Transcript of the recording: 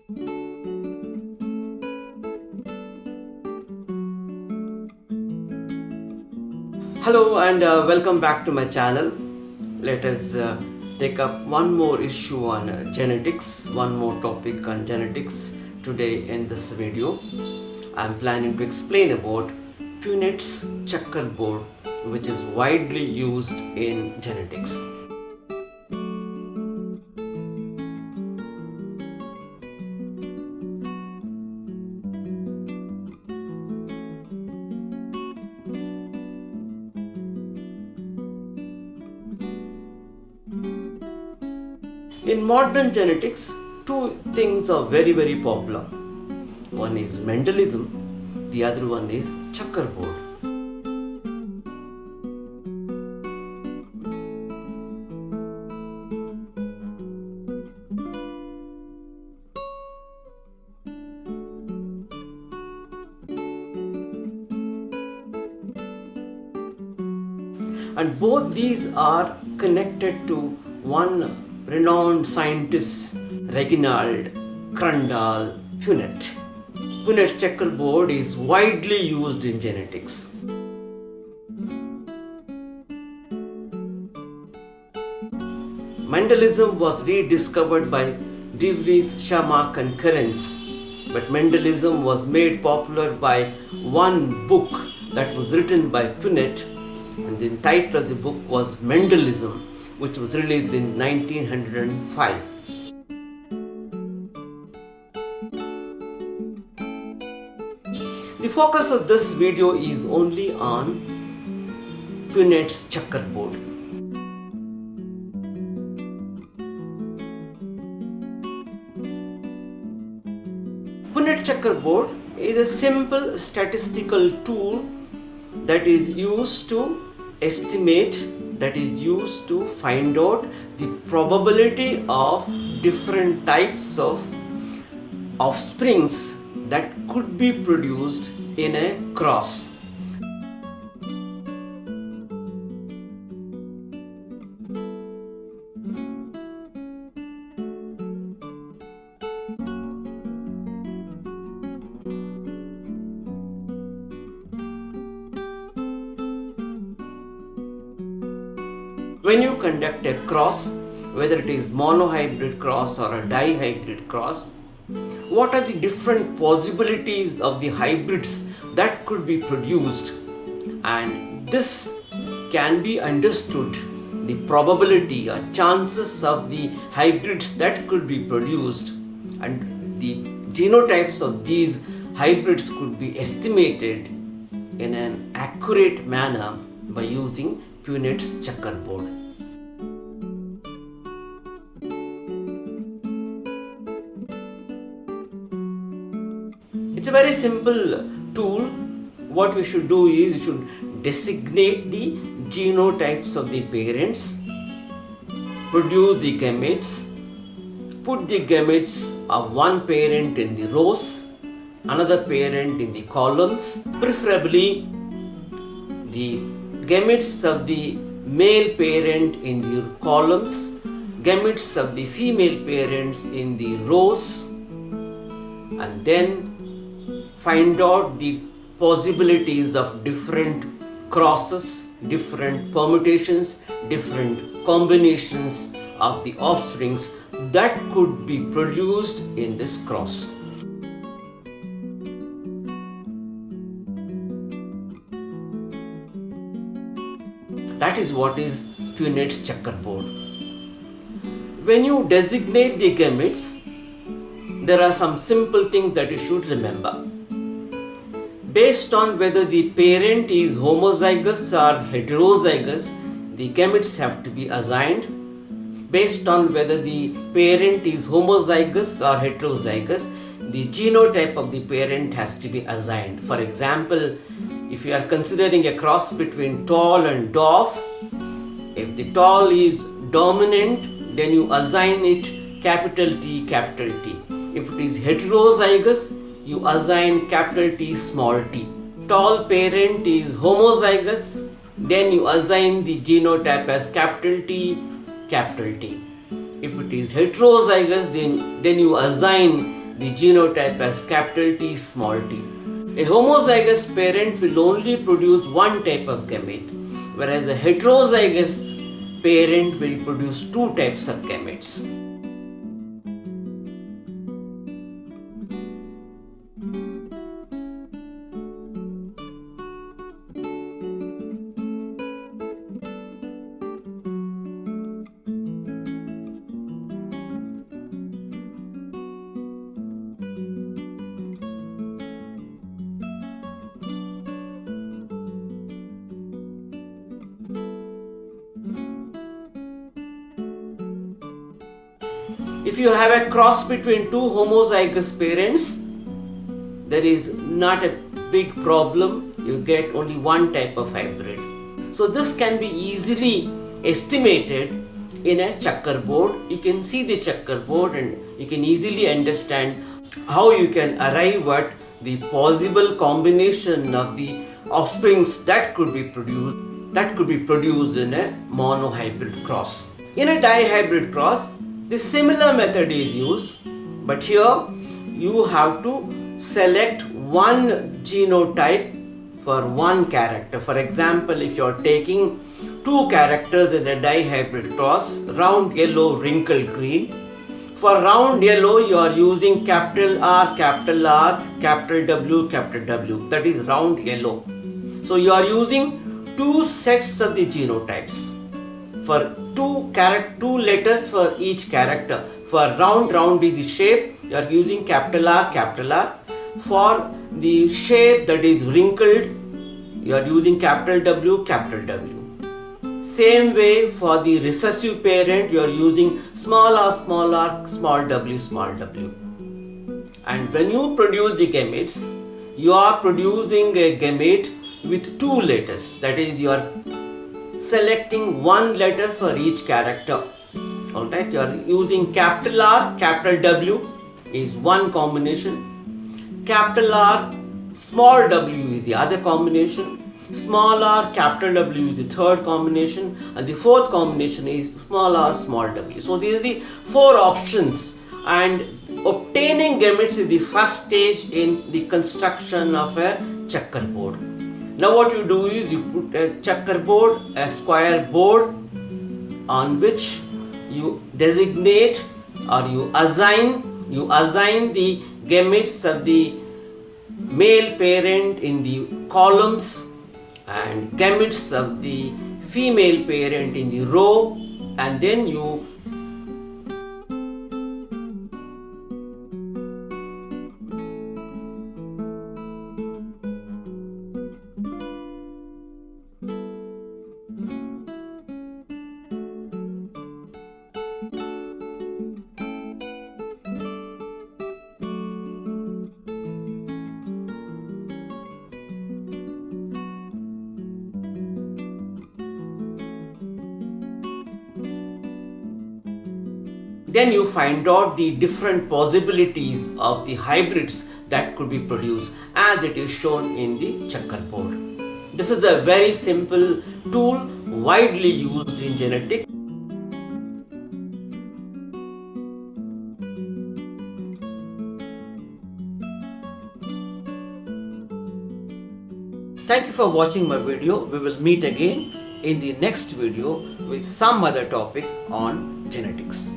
Hello and welcome back to my channel. Let us take up one more issue on genetics, one more topic on genetics today in this video. I am planning to explain about Punnett's checkerboard, which is widely used in genetics. In modern genetics, two things are very popular. One is Mendelism, the other one is checkerboard. And both these are connected to one renowned scientist, Reginald Punnett. Punnett's checkerboard is widely used in genetics. Mendelism was rediscovered by devised concurrence, but Mendelism was made popular by one book that was written by Punnett, and the title of the book was Mendelism, which was released in 1905. The focus of this video is only on Punnett's checkerboard. Punnett checkerboard is a simple statistical tool that is used to estimate, that is used to find out the probability of different types of offsprings that could be produced in a cross. When you conduct a cross, whether it is monohybrid cross or a dihybrid cross, what are the different possibilities of the hybrids that could be produced? And this can be understood, the probability or chances of the hybrids that could be produced, and the genotypes of these hybrids could be estimated in an accurate manner by using Punnett's checkerboard. It's a very simple tool. What you should do is you should designate the genotypes of the parents, produce the gametes, put the gametes of one parent in the rows, another parent in the columns, preferably the gametes of the male parent in the columns, gametes of the female parents in the rows, and then find out the possibilities of different crosses, different permutations, different combinations of the offsprings that could be produced in this cross. That is what is Punnett's checkerboard. When you designate the gametes, there are some simple things that you should remember. Based on whether the parent is homozygous or heterozygous, the gametes have to be assigned. Based on whether the parent is homozygous or heterozygous, the genotype of the parent has to be assigned. For example, if you are considering a cross between tall and dwarf, if the tall is dominant, then you assign it capital T, capital T. If it is heterozygous, you assign capital T, small t. Tall parent is homozygous, then you assign the genotype as capital T, capital T. If it is heterozygous, then you assign the genotype as capital T, small t. A homozygous parent will only produce one type of gamete, whereas a heterozygous parent will produce two types of gametes. If you have a cross between two homozygous parents, there is not a big problem. You get only one type of hybrid. So this can be easily estimated in a checkerboard. You can see the checkerboard and you can easily understand how you can arrive at the possible combination of the offsprings that could be produced in a monohybrid cross. In a dihybrid cross, the similar method is used, but here you have to select one genotype for one character. For example, if you are taking two characters in a dihybrid cross, round yellow, wrinkled green. For round yellow, you are using capital R, capital W, capital W. That is round yellow. So you are using two sets of the genotypes. For two letters for each character. For round is the shape, you are using capital R, capital R. For the shape that is wrinkled, you are using capital W, capital W. Same way for the recessive parent, you are using small r, small w, small w. And when you produce the gametes, you are producing a gamete with two letters. That is, you are selecting one letter for each character. Alright, you are using capital R, capital W is one combination. Capital R, small w is the other combination. Small r, capital W is the third combination. And the fourth combination is small r, small w. So these are the four options. And obtaining gametes is the first stage in the construction of a checkerboard. Now what you do is you put a checkerboard, a square board on which you designate or you assign the gametes of the male parent in the columns and gametes of the female parent in the row, and then you find out the different possibilities of the hybrids that could be produced as it is shown in the checkerboard. This is a very simple tool widely used in genetics. Thank you for watching my video. We will meet again in the next video with some other topic on genetics.